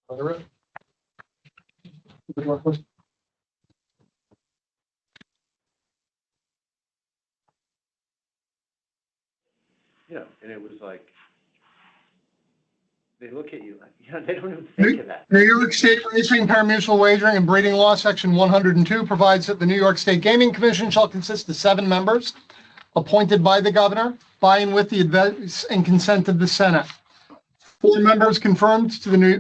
Yeah, and it was like, they look at you like, they don't even think of that. New York State Racing, Pari-Mutual Wagering and Breeding Law, Section 102 provides that the New York State Gaming Commission shall consist of 7 members appointed by the governor, by and with the advice and consent of the Senate. 4 members confirmed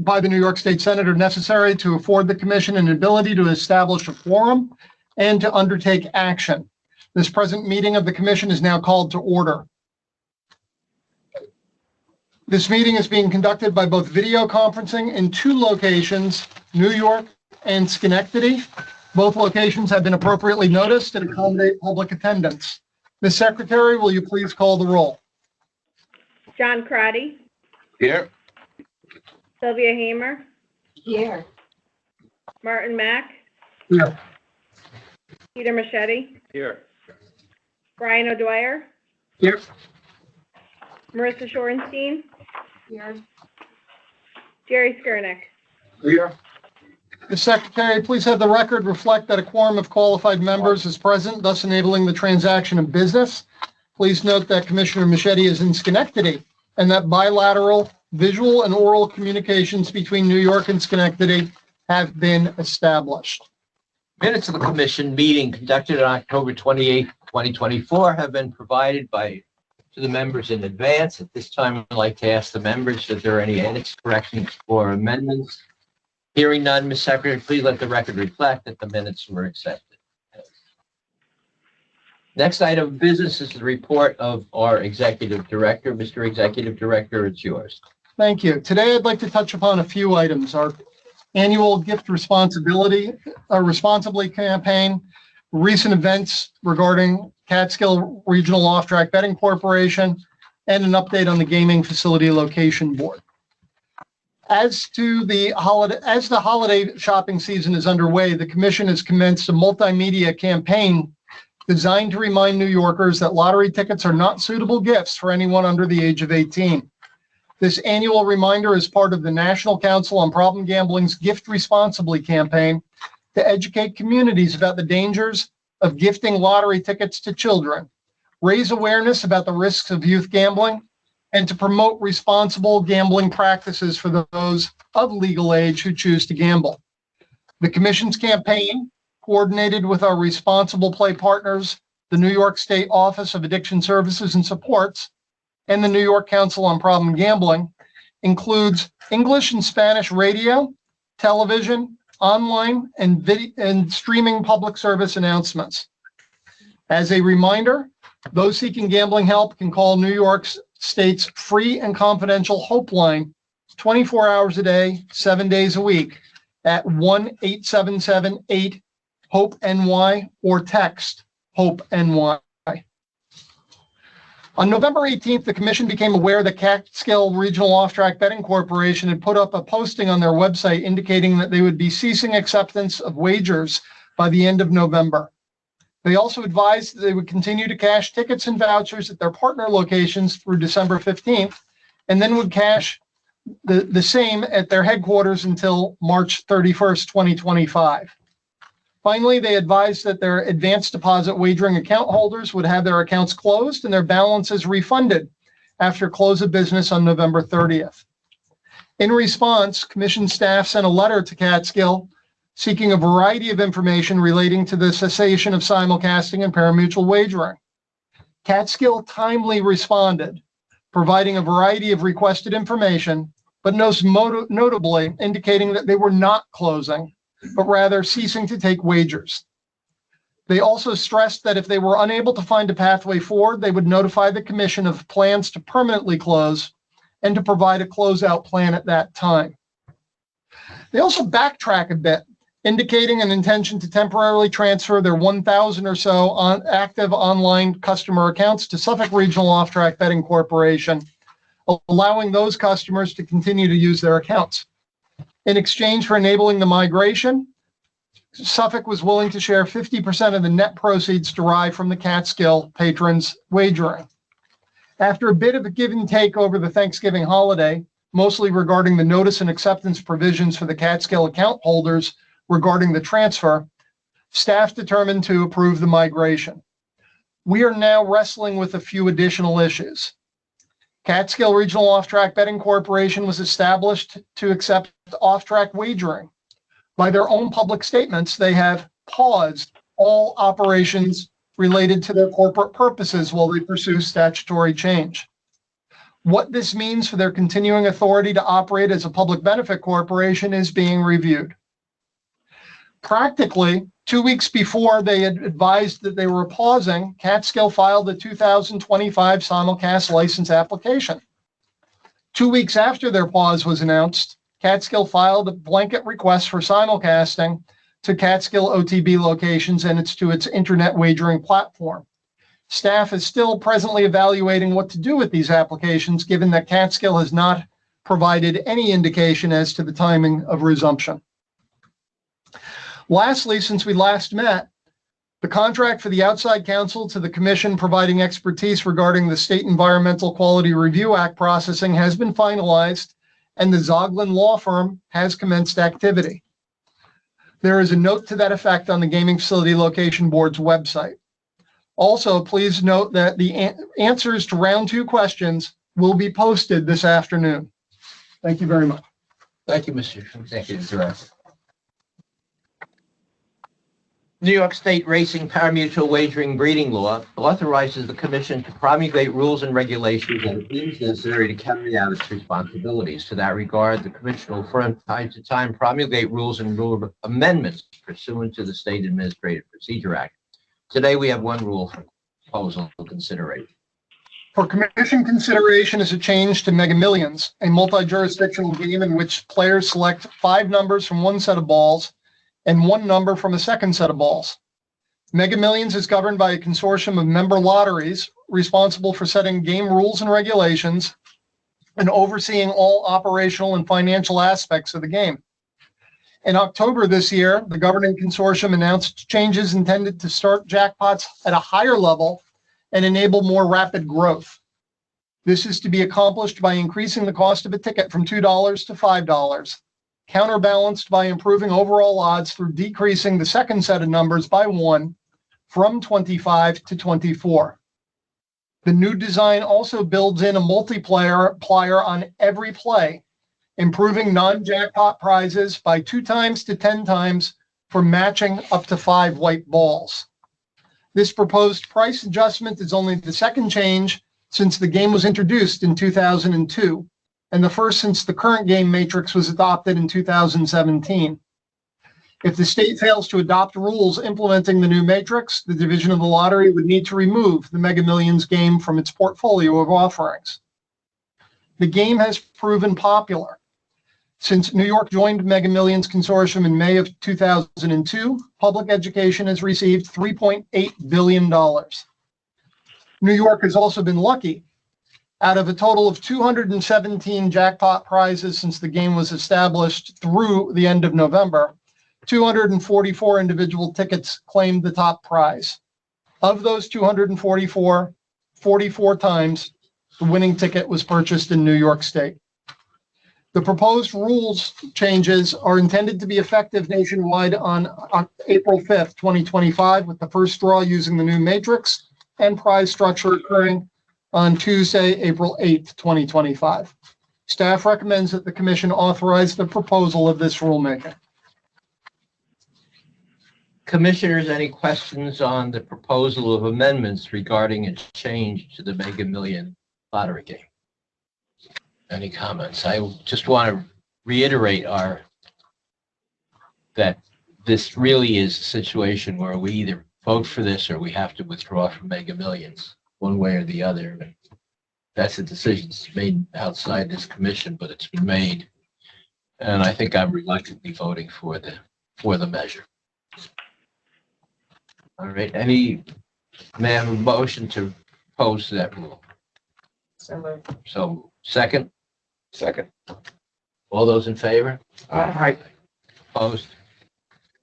by the New York State Senate are necessary to afford the commission an ability to establish a quorum and to undertake action. This present meeting of the commission is now called to order. This meeting is being conducted by both video conferencing in 2 locations, New York and Schenectady. Both locations have been appropriately noticed and accommodate public attendance. Ms. Secretary, will you please call the roll? John Crotty. Here. Sylvia Hamer. Here. Martin Mack. Here. Peter Machete. Here. Brian O'Dwyer. Here. Marissa Shorenstein. Here. Jerry Skurnick. Here. The Secretary, please have the record reflect that a quorum of qualified members is present, thus enabling the transaction of business. Please note that Commissioner Machete is in Schenectady and that bilateral visual and oral communications between New York and Schenectady have been established. Minutes of the commission meeting conducted on October 28, 2024 have been provided to the members in advance. At this time, I'd like to ask the members if there are any edits, corrections, or amendments. Hearing none, Ms. Secretary, please let the record reflect that the minutes were accepted. Next item of business is the report of our Executive Director. Mr. Executive Director, it's yours. Thank you. Today, I'd like to touch upon a few items. Our annual gift responsibly campaign, recent events regarding Catskill Regional Off-Track Betting Corporation, and an update on the Gaming Facility Location Board. As the holiday shopping season is underway, the Commission has commenced a multimedia campaign designed to remind New Yorkers that lottery tickets are not suitable gifts for anyone under the age of 18. This annual reminder is part of the National Council on Problem Gambling's Gift Responsibly campaign to educate communities about the dangers of gifting lottery tickets to children, raise awareness about the risks of youth gambling, and to promote responsible gambling practices for those of legal age who choose to gamble. The Commission's campaign, coordinated with our responsible play partners, the New York State Office of Addiction Services and Supports, and the New York Council on Problem Gambling, includes English and Spanish radio, television, online, and streaming public service announcements. As a reminder, those seeking gambling help can call New York State's free and confidential Hope Line 24 hours a day, 7 days a week at 1-877-8-HOPE-NY or text HOPE-NY. On November 18th, the Commission became aware that Catskill Regional Off-Track Betting Corporation had put up a posting on their website indicating that they would be ceasing acceptance of wagers by the end of November. They also advised that they would continue to cash tickets and vouchers at their partner locations through December 15th, and then would cash the same at their headquarters until March 31st, 2025. Finally, they advised that their advanced deposit wagering account holders would have their accounts closed and their balances refunded after close of business on November 30th. In response, Commission staff sent a letter to Catskill seeking a variety of information relating to the cessation of simulcasting and pari-mutuel wagering. Catskill timely responded, providing a variety of requested information, but most notably indicating that they were not closing, but rather ceasing to take wagers. They also stressed that if they were unable to find a pathway forward, they would notify the Commission of plans to permanently close and to provide a closeout plan at that time. They also backtrack a bit, indicating an intention to temporarily transfer their 1,000 or so active online customer accounts to Suffolk Regional Off-Track Betting Corporation, allowing those customers to continue to use their accounts. In exchange for enabling the migration, Suffolk was willing to share 50% of the net proceeds derived from the Catskill patrons' wagering. After a bit of a give and take over the Thanksgiving holiday, mostly regarding the notice and acceptance provisions for the Catskill account holders regarding the transfer, staff determined to approve the migration. We are now wrestling with a few additional issues. Catskill Regional Off-Track Betting Corporation was established to accept off-track wagering. By their own public statements, they have paused all operations related to their corporate purposes while they pursue statutory change. What this means for their continuing authority to operate as a public benefit corporation is being reviewed. Practically, 2 weeks before they had advised that they were pausing, Catskill filed the 2025 simulcast license application. 2 weeks after their pause was announced, Catskill filed a blanket request for simulcasting to Catskill OTB locations and to its internet wagering platform. Staff is still presently evaluating what to do with these applications, given that Catskill has not provided any indication as to the timing of resumption. Lastly, since we last met, the contract for the outside counsel to the commission providing expertise regarding the State Environmental Quality Review Act processing has been finalized, and the Zoglin law firm has commenced activity. There is a note to that effect on the Gaming Facility Location Board's website. Also, please note that the answers to round 2 questions will be posted this afternoon. Thank you very much. Thank you, Mr. Executive Director. New York State Racing Parimutuel Wagering Breeding Law authorizes the Commission to promulgate rules and regulations that it deems necessary to carry out its responsibilities. To that regard, the Commission will from time to time promulgate rules and rule amendments pursuant to the State Administrative Procedure Act. Today, we have one rule for proposal consideration. For commission consideration is a change to Mega Millions, a multi-jurisdictional game in which players select 5 numbers from one set of balls and 1 number from a second set of balls. Mega Millions is governed by a consortium of member lotteries responsible for setting game rules and regulations and overseeing all operational and financial aspects of the game. In October this year, the governing consortium announced changes intended to start jackpots at a higher level and enable more rapid growth. This is to be accomplished by increasing the cost of a ticket from $2 to $5, counterbalanced by improving overall odds through decreasing the second set of numbers by 1 from 25 to 24. The new design also builds in a multiplier on every play, improving non-jackpot prizes by 2 times to 10 times for matching up to 5 white balls. This proposed price adjustment is only the second change since the game was introduced in 2002. And the first since the current game matrix was adopted in 2017. If the state fails to adopt rules implementing the new matrix, the division of the lottery would need to remove the Mega Millions game from its portfolio of offerings. The game has proven popular. Since New York joined Mega Millions Consortium in May of 2002, public education has received $3.8 billion. New York has also been lucky. Out of a total of 217 jackpot prizes since the game was established through the end of November, 244 individual tickets claimed the top prize. Of those 244, 44 times the winning ticket was purchased in New York State. The proposed rules changes are intended to be effective nationwide on April 5th, 2025, with the first draw using the new matrix and prize structure occurring on Tuesday, April 8th, 2025. Staff recommends that the Commission authorize the proposal of this rulemaking. Commissioners, any questions on the proposal of amendments regarding a change to the Mega Million lottery game? Any comments? I just want to reiterate that this really is a situation where we either vote for this or we have to withdraw from Mega Millions, one way or the other. That's a decision that's made outside this commission, but it's been made. And I think I'm reluctantly voting for the measure. All right, may I have a motion to oppose that rule? So, second? Second. All those in favor? Aye. Opposed?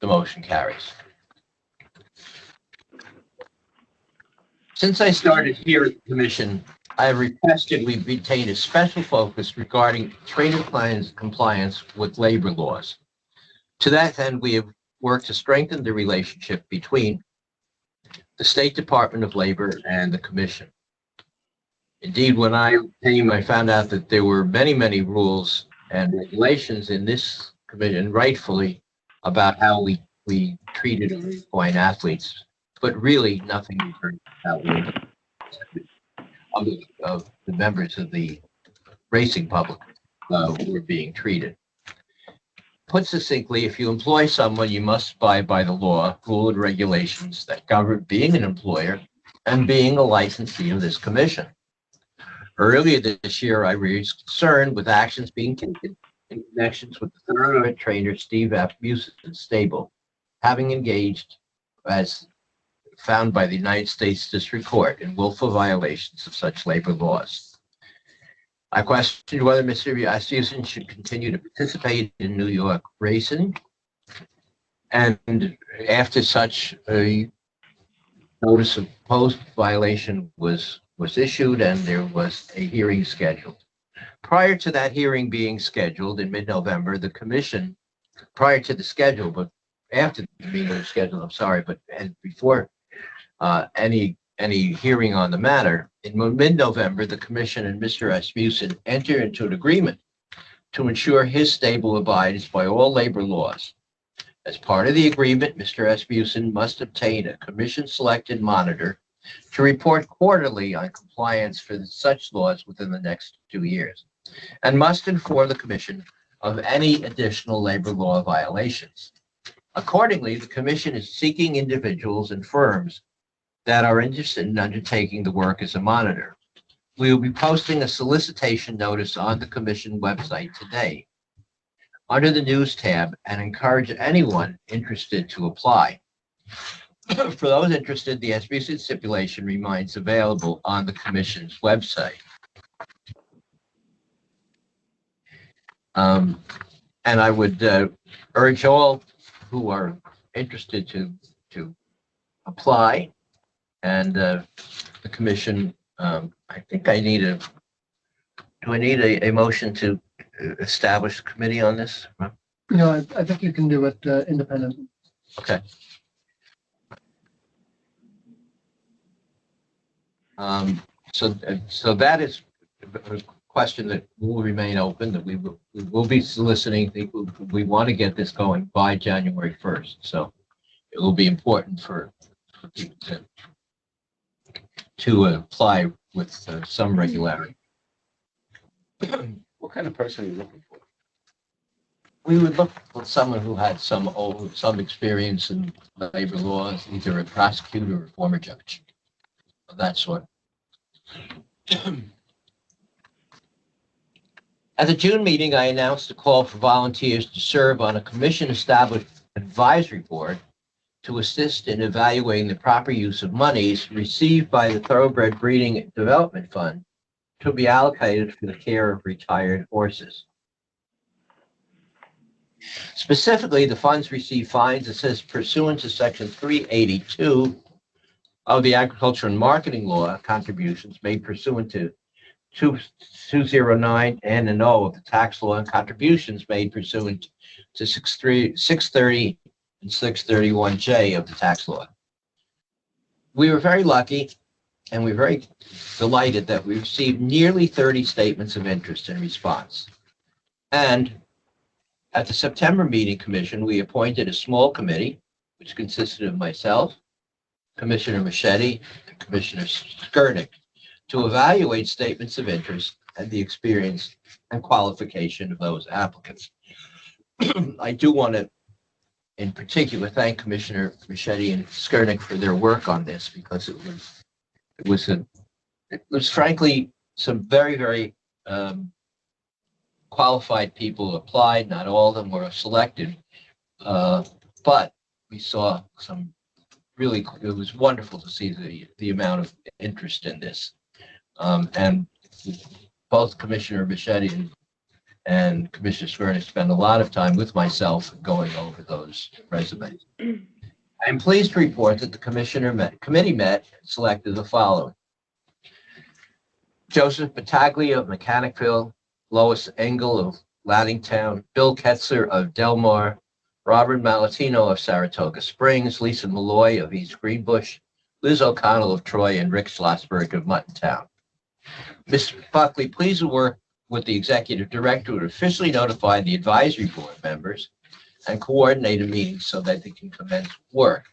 The motion carries. Since I started here at the commission, I have requested we retain a special focus regarding trainer compliance with labor laws. To that end, we have worked to strengthen the relationship between the State Department of Labor and the Commission. Indeed, when I came, I found out that there were many, many rules and regulations in this commission, rightfully, about how we treated equine athletes, but really nothing about of the members of the racing public who were being treated. Put succinctly, if you employ someone, you must abide by the law, rule, and regulations that govern being an employer and being a licensee of this commission. Earlier this year, I raised concern with actions being taken in connections with the thoroughbred trainer Steve Asmussen stable, having engaged, as found by the United States District Court, in willful violations of such labor laws. I questioned whether Mr. Asmussen should continue to participate in New York racing, and after such a notice of post violation was issued and there was a hearing scheduled. Prior to that hearing being scheduled in mid-November, the commission, prior to the schedule, but after the meeting was scheduled, I'm sorry, but before any hearing on the matter, in mid-November, the commission and Mr. Asmussen entered into an agreement to ensure his stable abides by all labor laws. As part of the agreement, Mr. Asmussen must obtain a commission-selected monitor to report quarterly on compliance for such laws within the next 2 years, and must inform the commission of any additional labor law violations. Accordingly, the commission is seeking individuals and firms that are interested in undertaking the work as a monitor. We will be posting a solicitation notice on the commission website today under the news tab and encourage anyone interested to apply. For those interested, the Asmussen stipulation remains available on the commission's website. And I would urge all who are interested to apply. And the commission, I think I need do I need a motion to establish a committee on this? No, I think you can do it independently. Okay. So that is a question that will remain open, that we will be soliciting. We want to get this going by January 1st. So it will be important for people to apply with some regularity. What kind of person are you looking for? We would look for someone who had some experience in labor laws, either a prosecutor or a former judge of that sort. At the June meeting, I announced a call for volunteers to serve on a commission-established advisory board to assist in evaluating the proper use of monies received by the Thoroughbred Breeding Development Fund to be allocated for the care of retired horses. Specifically, the funds receive fines assessed pursuant to Section 382 of the Agriculture and Marketing Law, contributions made pursuant to 209 N and O of the tax law, and contributions made pursuant to 630 and 631J of the tax law. We were very lucky, and we're very delighted that we received nearly 30 statements of interest in response. And at the September meeting commission, we appointed a small committee, which consisted of myself, Commissioner Machete, and Commissioner Skurnick, to evaluate statements of interest and the experience and qualification of those applicants. I do want to, in particular, thank Commissioner Machete and Skurnick for their work on this, because it was frankly some very, very qualified people applied. Not all of them were selected, but we saw some really, it was wonderful to see the amount of interest in this. And both Commissioner Machete and Commissioner Skurnick spent a lot of time with myself going over those resumes. I'm pleased to report that the committee met and selected the following: Joseph Battaglia of Mechanicville, Lois Engel of Laddingtown, Bill Ketzler of Delmar, Robert Malatino of Saratoga Springs, Lisa Malloy of East Greenbush, Liz O'Connell of Troy, and Rick Schlossberg of Muttontown. Mr. Buckley, please work with the executive director to officially notify the advisory board members and coordinate a meeting so that they can commence work.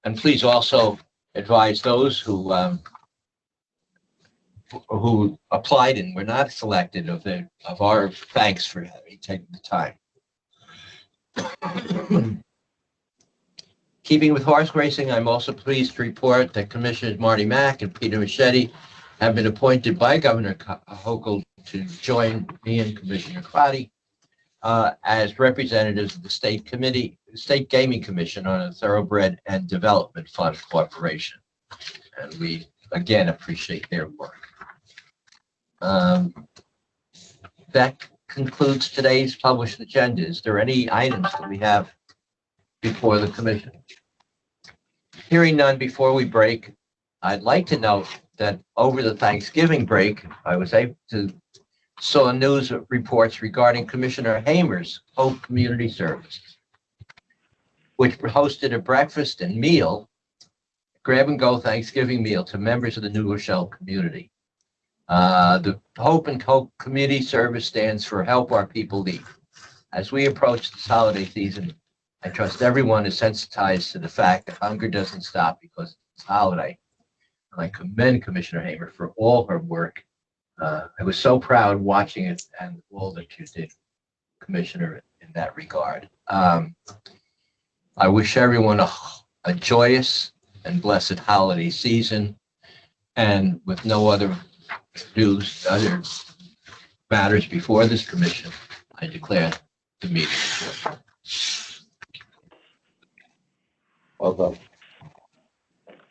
And please also advise those who applied and were not selected of our thanks for having taken the time. Keeping with horse racing, I'm also pleased to report that Commissioners Marty Mack and Peter Machete have been appointed by Governor Hochul to join me and Commissioner Crotty as representatives of the State Gaming Commission on a Thoroughbred and Development Fund Corporation. And we again appreciate their work. That concludes today's published agenda. Is there any items that we have before the commission? Hearing none, before we break, I'd like to note that over the Thanksgiving break, I was able to saw news reports regarding Commissioner Hamer's Hope Community Services, which hosted a breakfast and meal, grab-and-go Thanksgiving meal to members of the New Rochelle community. The Hope and Hope Community Service stands for Help Our People Eat. As we approach this holiday season, I trust everyone is sensitized to the fact that hunger doesn't stop because it's a holiday. And I commend Commissioner Hamer for all her work. I was so proud watching it and all that you did, Commissioner, in that regard. I wish everyone a joyous and blessed holiday season, and with no other matters before this commission, I declare the meeting adjourned. Well done.